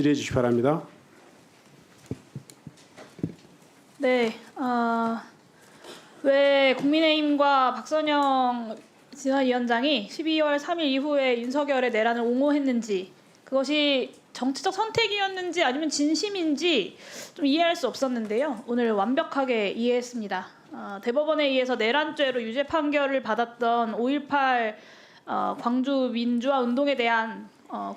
질의해 주시기 바랍니다. 네, 왜 국민의힘과 박선영 진화위원장이 12월 3일 이후에 윤석열의 내란을 옹호했는지, 그것이 정치적 선택이었는지 아니면 진심인지 좀 이해할 수 없었는데요. 오늘 완벽하게 이해했습니다. 대법원에 의해서 내란죄로 유죄 판결을 받았던 5.18 광주 민주화 운동에 대한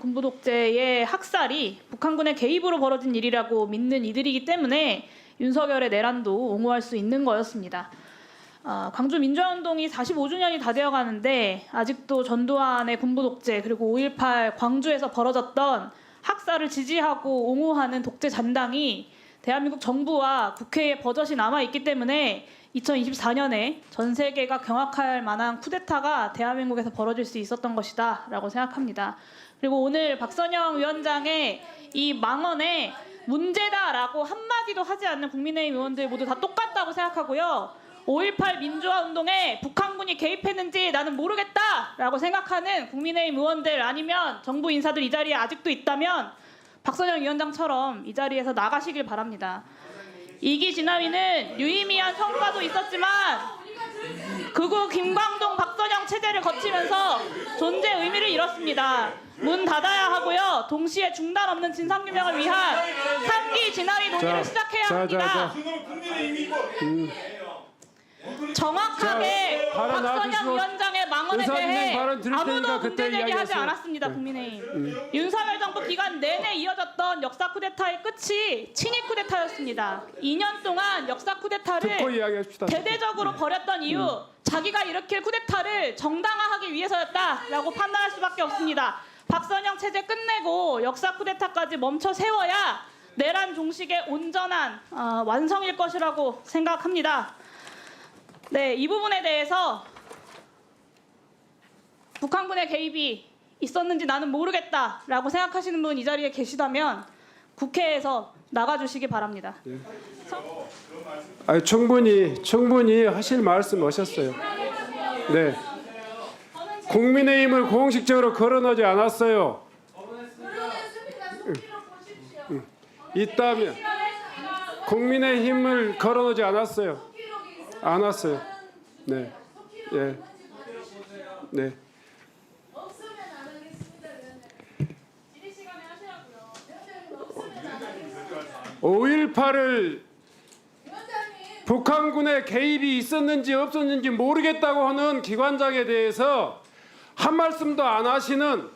군부 독재의 학살이 북한군의 개입으로 벌어진 일이라고 믿는 이들이기 때문에 윤석열의 내란도 옹호할 수 있는 거였습니다. 광주 민주화운동이 45주년이 다 되어가는데 아직도 전두환의 군부 독재 그리고 5.18 광주에서 벌어졌던 학살을 지지하고 옹호하는 독재 잔당이 대한민국 정부와 국회에 버젓이 남아있기 때문에 2024년에 전 세계가 경악할 만한 쿠데타가 대한민국에서 벌어질 수 있었던 것이다 라고 생각합니다. 그리고 오늘 박선영 위원장의 이 망언에 문제다라고 한마디도 하지 않는 국민의힘 의원들 모두 다 똑같다고 생각하고요. 5.18 민주화 운동에 북한군이 개입했는지 나는 모르겠다라고 생각하는 국민의힘 의원들 아니면 정부 인사들 이 자리에 아직도 있다면 박선영 위원장처럼 이 자리에서 나가시길 바랍니다. 이기 진화위는 유의미한 성과도 있었지만 극우 김광동 박선영 체제를 거치면서 존재 의미를 잃었습니다. 문 닫아야 하고요. 동시에 중단 없는 진상규명을 위한 3기 진화위 논의를 시작해야 합니다. 정확하게 박선영 위원장의 망언에 대해 아무도 문제 제기하지 않았습니다. 국민의힘. 윤석열 정부 기간 내내 이어졌던 역사 쿠데타의 끝이 친위 쿠데타였습니다. 2년 동안 역사 쿠데타를 대대적으로 벌였던 이유, 자기가 일으킬 쿠데타를 정당화하기 위해서였다라고 판단할 수밖에 없습니다. 박선영 체제 끝내고 역사 쿠데타까지 멈춰 세워야 내란 종식의 온전한 완성일 것이라고 생각합니다. 네, 이 부분에 대해서 북한군의 개입이 있었는지 나는 모르겠다라고 생각하시는 분 이 자리에 계시다면 국회에서 나가주시기 바랍니다. 네. 충분히 하실 말씀 하셨어요. 네. 국민의힘을 공식적으로 거론하지 않았어요. 있다면 국민의힘을 거론하지 않았어요. 안 왔어요. 네. 예. 네. 5.18을 북한군의 개입이 있었는지 없었는지 모르겠다고 하는 기관장에 대해서 한 말씀도 안 하시는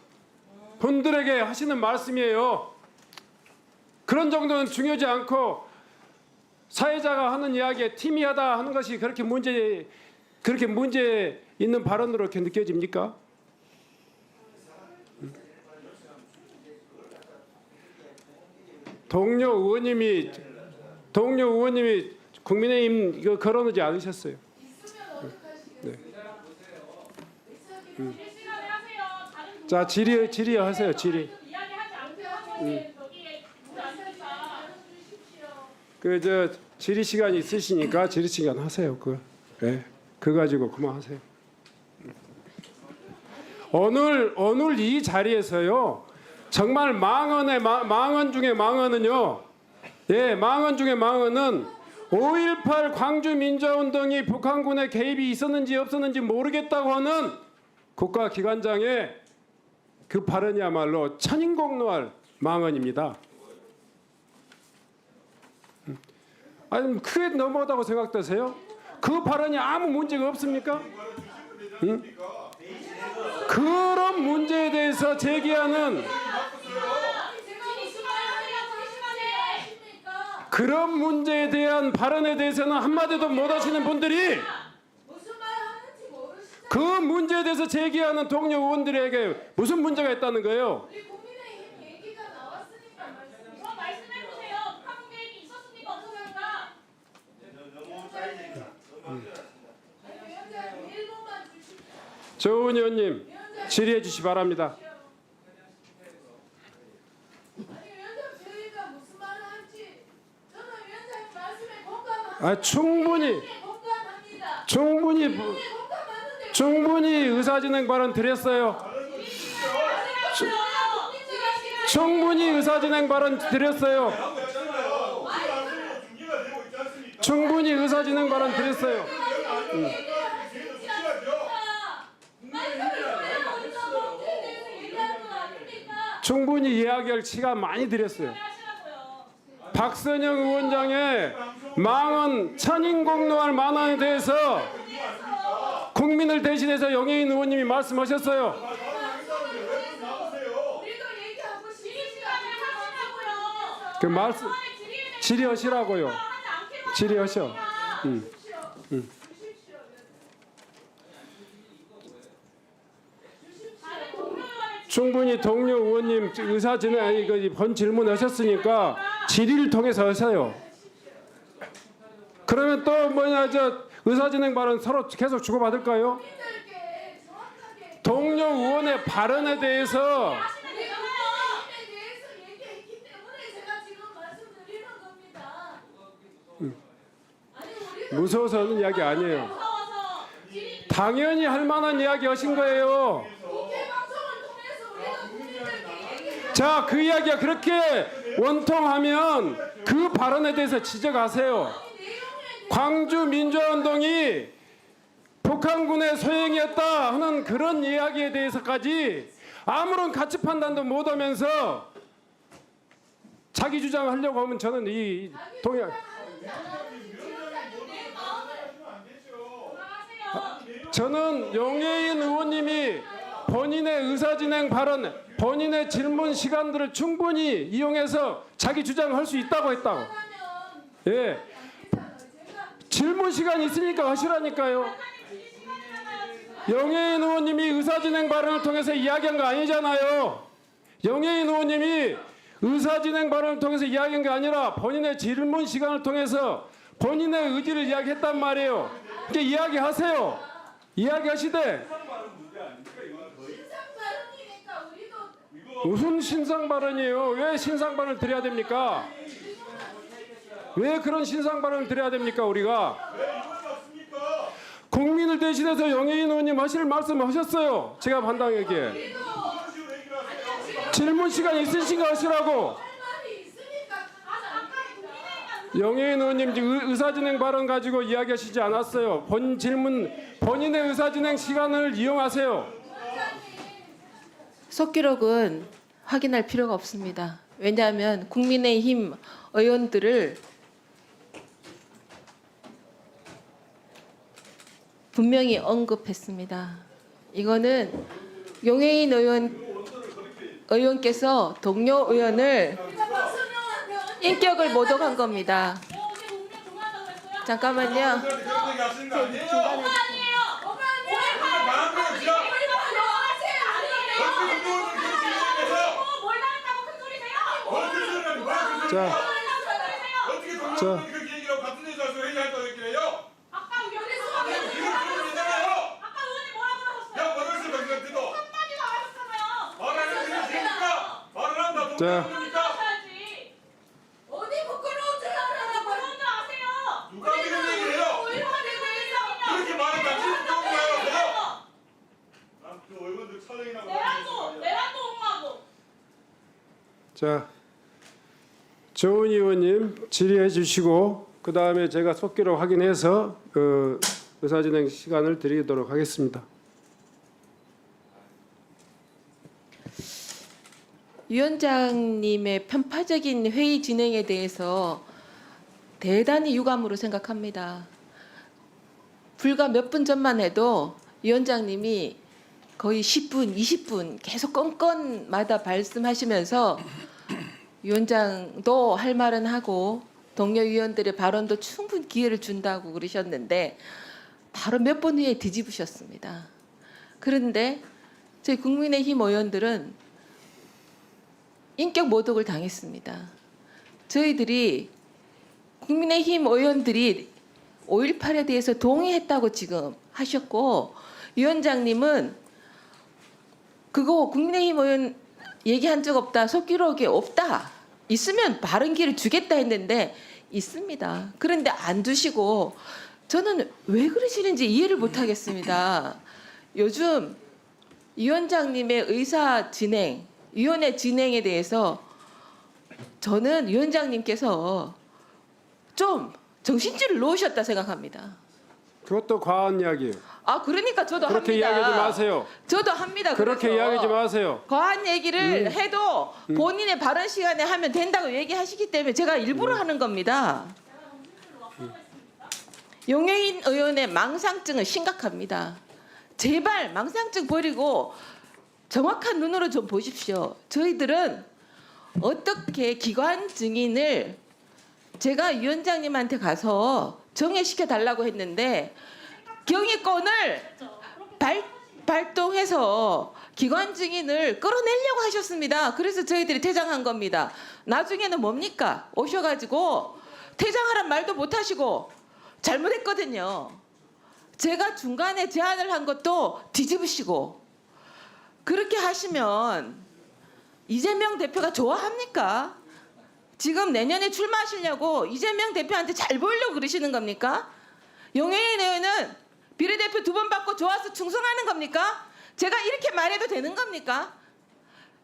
분들에게 하시는 말씀이에요. 그런 정도는 중요하지 않고 사회자가 하는 이야기에 팀이하다 하는 것이 그렇게 문제 있는 발언으로 이렇게 느껴집니까? 동료 의원님이 국민의힘 이거 거론하지 않으셨어요. 네. 자, 질의하세요. 질의. 질의 시간이 있으시니까 질의 시간 하세요. 그거 가지고 그만하세요. 오늘 이 자리에서요. 정말 망언 중에 망언은요. 예, 망언 중에 망언은 5.18 광주 민주화운동이 북한군의 개입이 있었는지 없었는지 모르겠다고 하는 국가기관장의 그 발언이야말로 천인공노할 망언입니다. 아니 크게 넘어가다고 생각되세요? 그 발언이 아무 문제가 없습니까? 그런 문제에 대해서 제기하는 그런 문제에 대한 발언에 대해서는 한마디도 못 하시는 분들이 그 문제에 대해서 제기하는 동료 의원들에게 무슨 문제가 있다는 거예요? 조은 의원님 질의해 주시기 바랍니다. 충분히 의사진행 발언 드렸어요. 충분히 의사진행 발언 드렸어요. 충분히 의사진행 발언 드렸어요. 충분히 이야기할 시간 많이 드렸어요. 박선영 위원장의 망언 천인공노할 만원에 대해서 국민을 대신해서 영예인 의원님이 말씀하셨어요. 그 말씀 질의하시라고요. 질의하셔. 충분히 동료 의원님 의사진행 아니 본 질문하셨으니까 질의를 통해서 하세요. 그러면 또 뭐냐 의사진행 발언 서로 계속 주고받을까요? 동료 의원의 발언에 대해서 무서워서 하는 이야기 아니에요. 당연히 할 만한 이야기 하신 거예요. 자, 그 이야기가 그렇게 원통하면 그 발언에 대해서 지적하세요. 광주 민주화운동이 북한군의 소행이었다 하는 그런 이야기에 대해서까지 아무런 가치 판단도 못하면서 자기 주장하려고 하면 저는 이 동의할. 저는 영예인 의원님이 본인의 의사진행 발언, 본인의 질문 시간들을 충분히 이용해서 자기 주장할 수 있다고 했다고. 예, 질문 시간이 있으니까 하시라니까요. 영예인 의원님이 의사진행 발언을 통해서 이야기한 거 아니잖아요. 영예인 의원님이 의사진행 발언을 통해서 이야기한 게 아니라 본인의 질문 시간을 통해서 본인의 의지를 이야기했단 말이에요. 그러니까 이야기하세요. 이야기하시되 무슨 신상 발언이에요? 왜 신상 발언을 드려야 됩니까? 왜 그런 신상 발언을 드려야 됩니까? 우리가 국민을 대신해서 영예인 의원님 하실 말씀을 하셨어요. 제가 반당에게 질문 시간 있으신가 하시라고. 영예인 의원님 의사진행 발언 가지고 이야기하시지 않았어요. 본 질문 본인의 의사진행 시간을 이용하세요. 속기록은 확인할 필요가 없습니다. 왜냐하면 국민의힘 의원들을 분명히 언급했습니다. 이거는 용해인 의원께서 동료 의원을 인격을 모독한 겁니다. 잠깐만요. 자, 어디 부끄러운 줄 알아요? 그런지 아세요? 누가 그런 얘기를 해요? 그렇게 말하면 안 되는 거예요. 그 의원들 촬영이나 내란도 옹호하고. 자, 조은 의원님 질의해 주시고 그 다음에 제가 속기록 확인해서 의사진행 시간을 드리도록 하겠습니다. 위원장님의 편파적인 회의 진행에 대해서 대단히 유감으로 생각합니다. 불과 몇 분 전만 해도 위원장님이 거의 10분, 20분 계속 건건마다 말씀하시면서 위원장도 할 말은 하고 동료 위원들의 발언도 충분히 기회를 준다고 그러셨는데 바로 몇 번 후에 뒤집으셨습니다. 그런데 저희 국민의힘 의원들은 인격 모독을 당했습니다. 저희들이 국민의힘 의원들이 5.18에 대해서 동의했다고 지금 하셨고 위원장님은 그거 국민의힘 의원 얘기한 적 없다. 속기록이 없다. 있으면 바른 길을 주겠다 했는데 있습니다. 그런데 안 주시고 저는 왜 그러시는지 이해를 못하겠습니다. 요즘 위원장님의 의사 진행 위원회 진행에 대해서 저는 위원장님께서 좀 정신줄을 놓으셨다 생각합니다. 그것도 과한 이야기예요. 아 그러니까 저도 그렇게 합니다. 이야기하지 마세요. 저도 합니다. 그렇게 그래서. 이야기하지 마세요. 과한 얘기를 해도 본인의 발언 시간에 하면 된다고 얘기하시기 때문에 제가 일부러 하는 겁니다. 용해인 의원의 망상증은 심각합니다. 제발 망상증 버리고 정확한 눈으로 좀 보십시오. 저희들은 어떻게 기관 증인을 제가 위원장님한테 가서 정해시켜 달라고 했는데 경위권을 발동해서 기관 증인을 끌어내려고 하셨습니다. 그래서 저희들이 퇴장한 겁니다. 나중에는 뭡니까? 오셔가지고 퇴장하란 말도 못하시고 잘못했거든요. 제가 중간에 제안을 한 것도 뒤집으시고 그렇게 하시면 이재명 대표가 좋아합니까? 지금 내년에 출마하시려고 이재명 대표한테 잘 보이려고 그러시는 겁니까? 용해인 의원은 비례대표 2번 받고 좋아서 충성하는 겁니까? 제가 이렇게 말해도 되는 겁니까?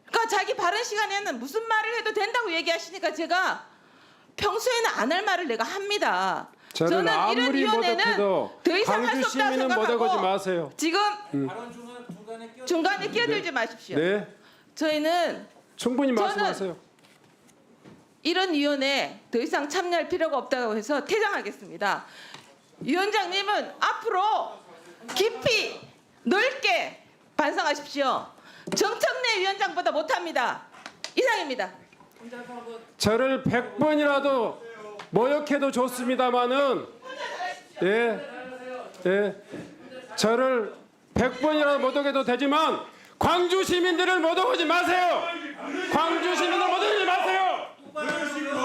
그러니까 자기 발언 시간에는 무슨 말을 해도 된다고 얘기하시니까 제가 평소에는 안 할 말을 내가 합니다. 저는 이런 아무리 위원회는 모독해도 더 이상 할 광주 수 없다고 시민은 모독하지 생각하고 마세요. 지금 발언 중간에 중간에 끼어들지 마십시오. 네, 저희는 충분히 저는 말씀하세요. 이런 위원회에 더 이상 참여할 필요가 없다고 해서 퇴장하겠습니다. 위원장님은 앞으로 깊이 넓게 반성하십시오. 정청래 위원장보다 못합니다. 이상입니다. 저를 100번이라도 모욕해도 좋습니다마는 저를 100번이라도 모독해도 되지만 광주 시민들을 모독하지 마세요. 광주 시민을 모독하지 마세요. 그런 식으로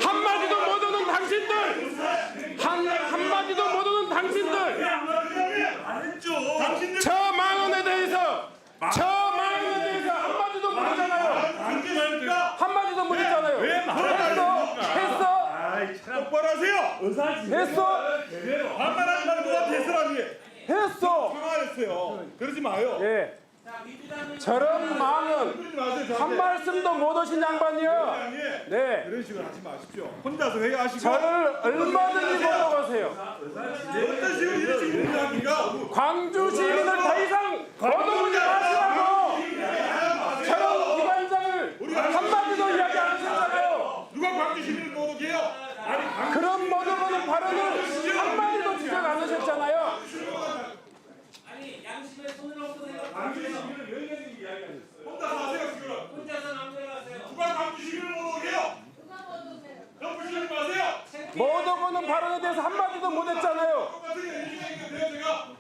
한마디도 못 오는 당신들, 한마디도 못 오는 당신들, 당신들 저 망언에 대해서 한마디도 못 했잖아요. 당신입니까? 한마디도 못 했잖아요. 왜 말을 했어? 똑바로 하세요. 했어? 반말하지 말고 누구한테 했으라니. 했어. 통화했어요. 그러지 마요. 예. 저런 망언 그러지 마세요. 한 말씀도 못 오신 양반이요. 네. 그런 식으로 하지 마십시오. 혼자서 회의하시고 저를 얼마든지 모독하세요. 어떤 식으로 이런 식으로 운영합니까? 광주 시민을 더 이상 모독하지 마시라고. 저런 기관장을 한마디도 이야기 안 하셨잖아요. 누가 광주 시민을 모독해요? 아니 그런 모독하는 발언을 한마디도 지적 안 하셨잖아요. 혼자서 하세요 지금. 누가 광주 시민을 모독해요? 덤부시지 마세요. 모독하는 발언에 대해서 한마디도 못 했잖아요. 똑같은 얘기가 돼요 제가.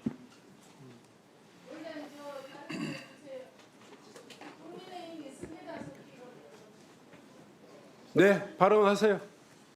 네, 발언하세요.